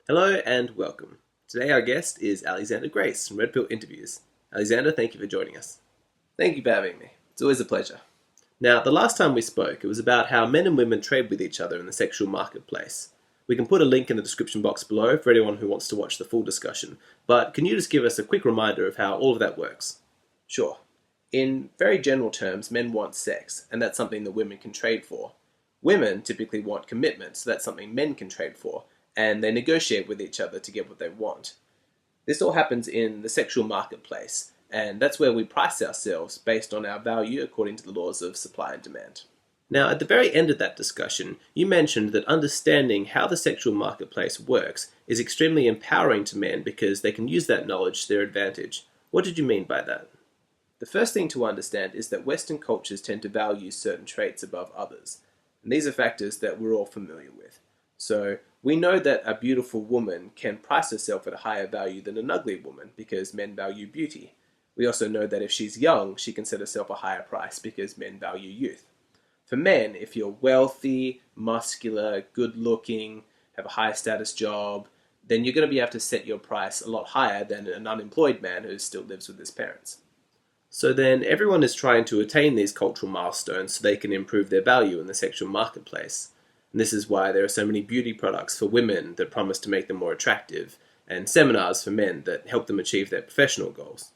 Hello and welcome. Today our guest is Alexander Grace from Red Pill Interviews. Alexander, thank you for joining us. Thank you for having me. It's always a pleasure. Now, the last time we spoke, it was about how men and women trade with each other in the sexual marketplace. We can put a link in the description box below for anyone who wants to watch the full discussion, but can you just give us a quick reminder of how all of that works? Sure. In very general terms, men want sex, and that's something that women can trade for. Women typically want commitment, so that's something men can trade for, and they negotiate with each other to get what they want. This all happens in the sexual marketplace, and that's where we price ourselves based on our value according to the laws of supply and demand. Now, at the very end of that discussion, you mentioned that understanding how the sexual marketplace works is extremely empowering to men because they can use that knowledge to their advantage. What did you mean by that? The first thing to understand is that Western cultures tend to value certain traits above others, and these are factors that we're all familiar with. So, we know that a beautiful woman can price herself at a higher value than an ugly woman because men value beauty. We also know that if she's young, she can set herself a higher price because men value youth. For men, if you're wealthy, muscular, good looking, have a high status job, then you're going to be able to set your price a lot higher than an unemployed man who still lives with his parents. So then everyone is trying to attain these cultural milestones so they can improve their value in the sexual marketplace. And this is why there are so many beauty products for women that promise to make them more attractive, and seminars for men that help them achieve their professional goals.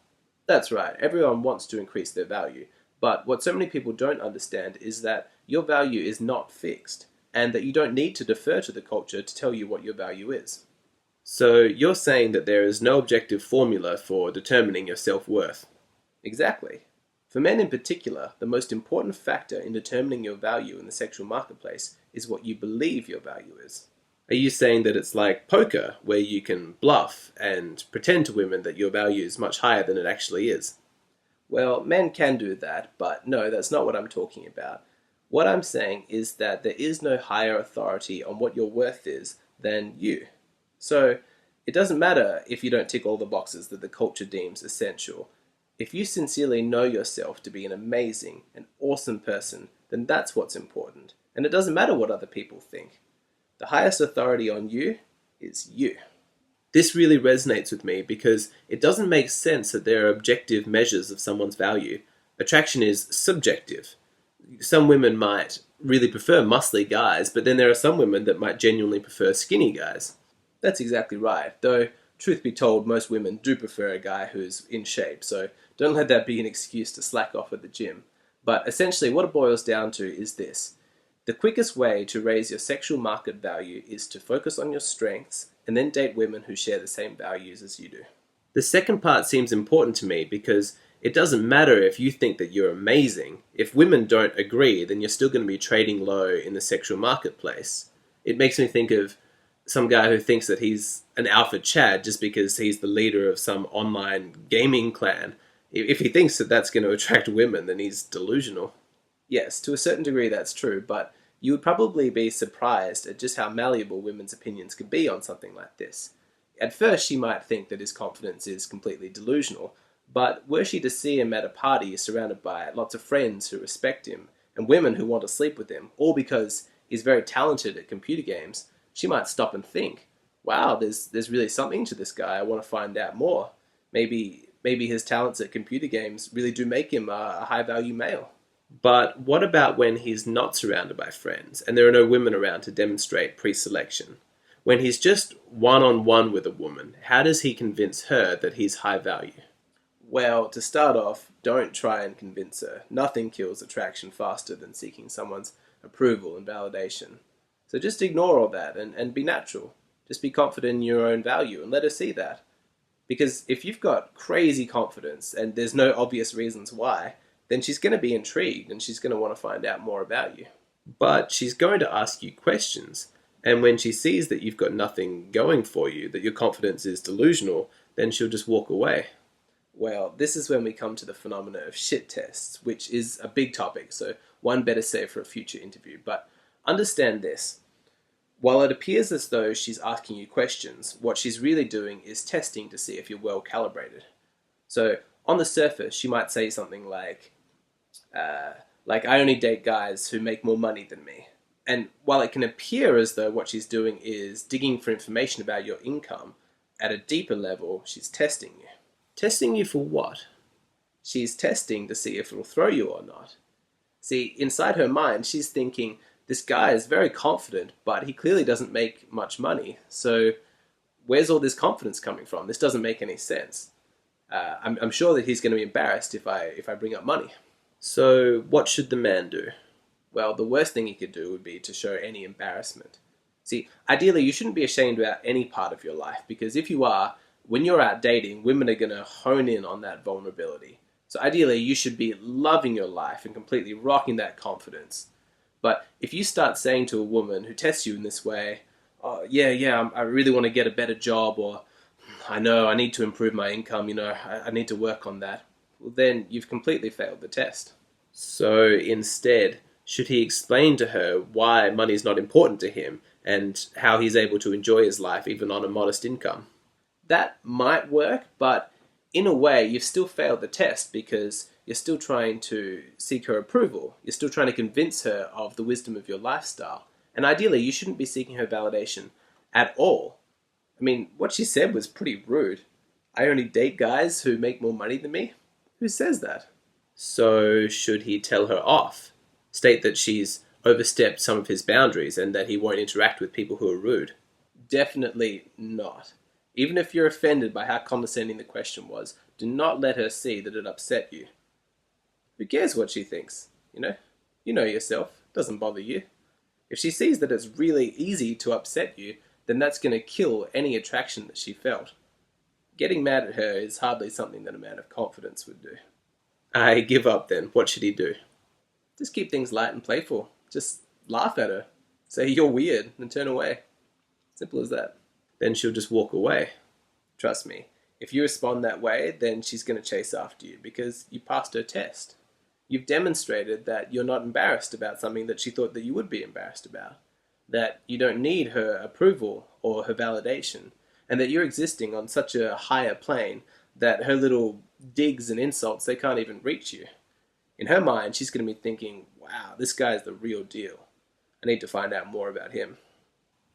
That's right, everyone wants to increase their value. But what so many people don't understand is that your value is not fixed, and that you don't need to defer to the culture to tell you what your value is. So you're saying that there is no objective formula for determining your self-worth. Exactly. For men in particular, the most important factor in determining your value in the sexual marketplace is what you believe your value is. Are you saying that it's like poker, where you can bluff and pretend to women that your value is much higher than it actually is? Well, men can do that, but no, that's not what I'm talking about. What I'm saying is that there is no higher authority on what your worth is than you. So, it doesn't matter if you don't tick all the boxes that the culture deems essential. If you sincerely know yourself to be an amazing and awesome person, then that's what's important. And it doesn't matter what other people think. The highest authority on you is you. This really resonates with me because it doesn't make sense that there are objective measures of someone's value. Attraction is subjective. Some women might really prefer muscly guys, but then there are some women that might genuinely prefer skinny guys. That's exactly right, though, truth be told, most women do prefer a guy who's in shape, so don't let that be an excuse to slack off at the gym. But essentially, what it boils down to is this. The quickest way to raise your sexual market value is to focus on your strengths and then date women who share the same values as you do. The second part seems important to me because it doesn't matter if you think that you're amazing. If women don't agree, then you're still going to be trading low in the sexual marketplace. It makes me think of some guy who thinks that he's an alpha Chad just because he's the leader of some online gaming clan. If he thinks that that's going to attract women, then he's delusional. Yes, to a certain degree that's true, but you would probably be surprised at just how malleable women's opinions could be on something like this. At first, she might think that his confidence is completely delusional, but were she to see him at a party surrounded by lots of friends who respect him and women who want to sleep with him, all because he's very talented at computer games, she might stop and think, wow, there's really something to this guy. I want to find out more. Maybe his talents at computer games really do make him a high value male. But what about when he's not surrounded by friends and there are no women around to demonstrate pre-selection? When he's just one-on-one with a woman, how does he convince her that he's high value? Well, to start off, don't try and convince her. Nothing kills attraction faster than seeking someone's approval and validation. So just ignore all that and be natural. Just be confident in your own value and let her see that. Because if you've got crazy confidence and there's no obvious reasons why, then she's going to be intrigued and she's going to want to find out more about you. But she's going to ask you questions. And when she sees that you've got nothing going for you, that your confidence is delusional, then she'll just walk away. Well, this is when we come to the phenomena of shit tests, which is a big topic, so one better save for a future interview. But understand this. While it appears as though she's asking you questions, what she's really doing is testing to see if you're well calibrated. So, on the surface, she might say something like, I only date guys who make more money than me. And while it can appear as though what she's doing is digging for information about your income, at a deeper level, she's testing you. Testing you for what? She's testing to see if it'll throw you or not. See, inside her mind, she's thinking, this guy is very confident, but he clearly doesn't make much money. So where's all this confidence coming from? This doesn't make any sense. I'm sure that he's going to be embarrassed if I bring up money. So what should the man do? Well, the worst thing he could do would be to show any embarrassment. See, ideally, you shouldn't be ashamed about any part of your life, because if you are, when you're out dating, women are going to hone in on that vulnerability. So ideally, you should be loving your life and completely rocking that confidence. But if you start saying to a woman who tests you in this way, oh, yeah, I really want to get a better job, or I know I need to improve my income, I need to work on that, well, then you've completely failed the test. So instead, should he explain to her why money is not important to him and how he's able to enjoy his life even on a modest income? That might work, but in a way, you've still failed the test because you're still trying to seek her approval. You're still trying to convince her of the wisdom of your lifestyle. And ideally, you shouldn't be seeking her validation at all. I mean, what she said was pretty rude. I only date guys who make more money than me? Who says that? So should he tell her off? State that she's overstepped some of his boundaries and that he won't interact with people who are rude? Definitely not. Even if you're offended by how condescending the question was, do not let her see that it upset you. Who cares what she thinks? You know yourself. It doesn't bother you. If she sees that it's really easy to upset you, then that's going to kill any attraction that she felt. Getting mad at her is hardly something that a man of confidence would do. I give up then. What should he do? Just keep things light and playful. Just laugh at her. Say you're weird and turn away. Simple as that. Then she'll just walk away. Trust me, if you respond that way, then she's going to chase after you because you passed her test. You've demonstrated that you're not embarrassed about something that she thought that you would be embarrassed about. That you don't need her approval or her validation. And that you're existing on such a higher plane that her little digs and insults, they can't even reach you. In her mind, she's going to be thinking, wow, this guy's the real deal. I need to find out more about him.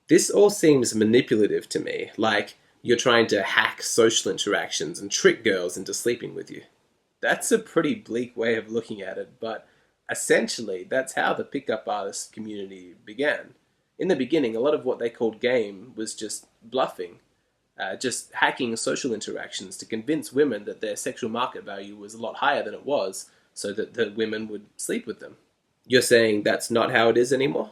This all seems manipulative to me, like you're trying to hack social interactions and trick girls into sleeping with you. That's a pretty bleak way of looking at it, but essentially that's how the pickup artist community began. In the beginning, a lot of what they called game was just bluffing, just hacking social interactions to convince women that their sexual market value was a lot higher than it was, so that the women would sleep with them. You're saying that's not how it is anymore?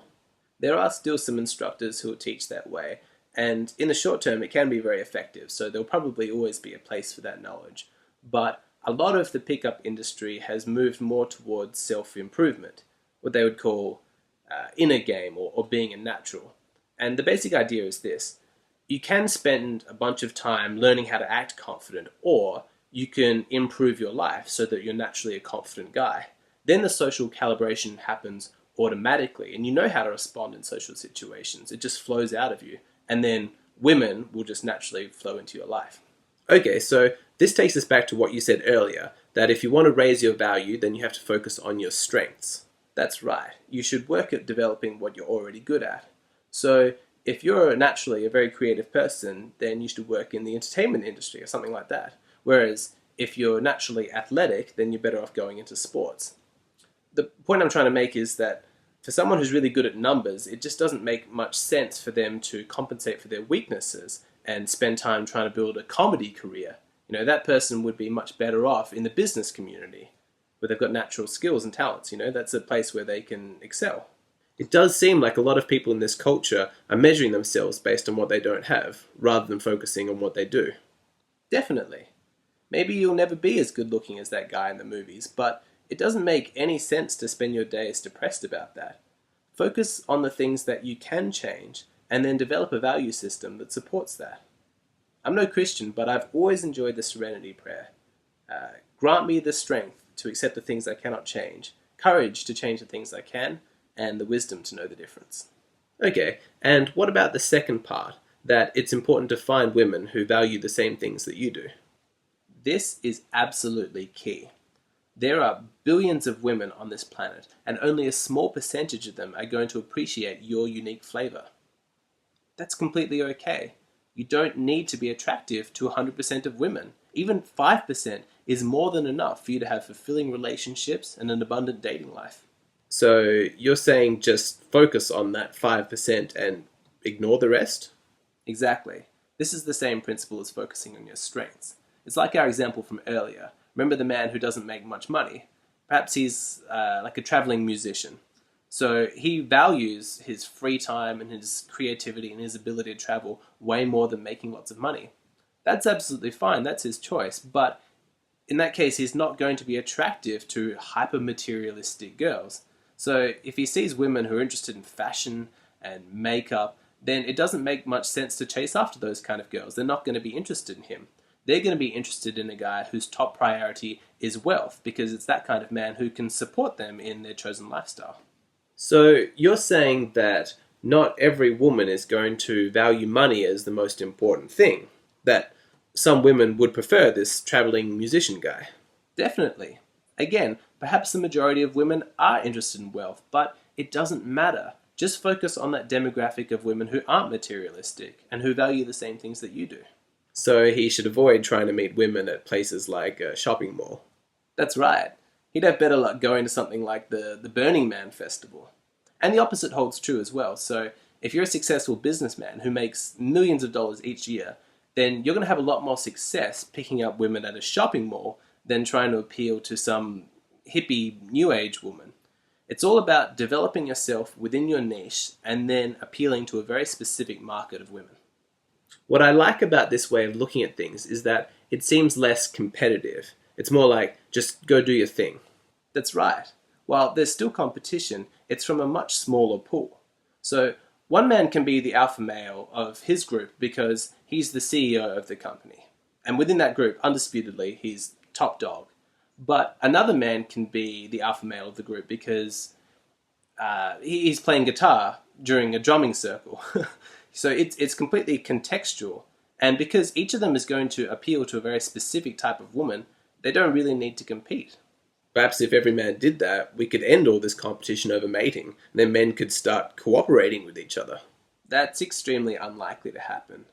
There are still some instructors who will teach that way, and in the short term it can be very effective, so there'll probably always be a place for that knowledge. But a lot of the pickup industry has moved more towards self-improvement, what they would call inner game or being a natural. And the basic idea is this: you can spend a bunch of time learning how to act confident, or you can improve your life so that you're naturally a confident guy. Then the social calibration happens automatically, and you know how to respond in social situations. It just flows out of you, and then women will just naturally flow into your life. Okay, so this takes us back to what you said earlier, that if you want to raise your value, then you have to focus on your strengths. That's right. You should work at developing what you're already good at. So if you're naturally a very creative person, then you should work in the entertainment industry or something like that. Whereas if you're naturally athletic, then you're better off going into sports. The point I'm trying to make is that for someone who's really good at numbers, it just doesn't make much sense for them to compensate for their weaknesses and spend time trying to build a comedy career. That person would be much better off in the business community, where they've got natural skills and talents. That's a place where they can excel. It does seem like a lot of people in this culture are measuring themselves based on what they don't have, rather than focusing on what they do. Definitely. Maybe you'll never be as good looking as that guy in the movies, but it doesn't make any sense to spend your days depressed about that. Focus on the things that you can change, and then develop a value system that supports that. I'm no Christian, but I've always enjoyed the serenity prayer. Grant me the strength to accept the things I cannot change, courage to change the things I can, and the wisdom to know the difference. Okay, and what about the second part, that it's important to find women who value the same things that you do? This is absolutely key. There are billions of women on this planet, and only a small percentage of them are going to appreciate your unique flavor. That's completely okay. You don't need to be attractive to 100% of women. Even 5% is more than enough for you to have fulfilling relationships and an abundant dating life. So you're saying just focus on that 5% and ignore the rest? Exactly. This is the same principle as focusing on your strengths. It's like our example from earlier. Remember the man who doesn't make much money? Perhaps he's like a traveling musician. So he values his free time and his creativity and his ability to travel way more than making lots of money. That's absolutely fine. That's his choice. But in that case, he's not going to be attractive to hyper-materialistic girls. So if he sees women who are interested in fashion and makeup, then it doesn't make much sense to chase after those kind of girls. They're not going to be interested in him. They're going to be interested in a guy whose top priority is wealth, because it's that kind of man who can support them in their chosen lifestyle. So you're saying that not every woman is going to value money as the most important thing, that some women would prefer this traveling musician guy. Definitely. Again, perhaps the majority of women are interested in wealth, but it doesn't matter. Just focus on that demographic of women who aren't materialistic and who value the same things that you do. So he should avoid trying to meet women at places like a shopping mall. That's right. He'd have better luck going to something like the Burning Man festival. And the opposite holds true as well. So if you're a successful businessman who makes millions of dollars each year, then you're going to have a lot more success picking up women at a shopping mall than trying to appeal to some hippie new age woman. It's all about developing yourself within your niche and then appealing to a very specific market of women. What I like about this way of looking at things is that it seems less competitive. It's more like, just go do your thing. That's right. While there's still competition, it's from a much smaller pool. So one man can be the alpha male of his group because he's the CEO of the company. And within that group, undisputedly, he's top dog. But another man can be the alpha male of the group because he's playing guitar during a drumming circle. So it's completely contextual. And because each of them is going to appeal to a very specific type of woman, they don't really need to compete. Perhaps if every man did that, we could end all this competition over mating, and then men could start cooperating with each other. That's extremely unlikely to happen.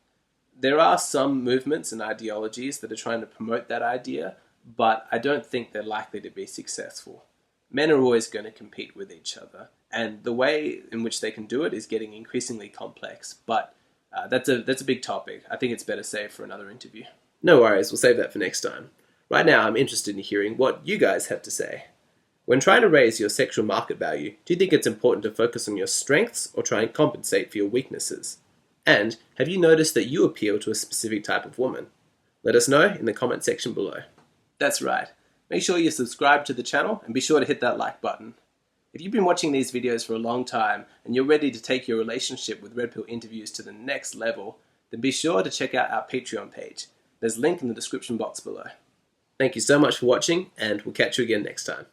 There are some movements and ideologies that are trying to promote that idea, but I don't think they're likely to be successful. Men are always going to compete with each other, and the way in which they can do it is getting increasingly complex, but that's a big topic. I think it's better saved for another interview. No worries, we'll save that for next time. Right now, I'm interested in hearing what you guys have to say. When trying to raise your sexual market value, do you think it's important to focus on your strengths or try and compensate for your weaknesses? And have you noticed that you appeal to a specific type of woman? Let us know in the comment section below. That's right. Make sure you subscribe to the channel and be sure to hit that like button. If you've been watching these videos for a long time and you're ready to take your relationship with Red Pill interviews to the next level, then be sure to check out our Patreon page. There's a link in the description box below. Thank you so much for watching, and we'll catch you again next time.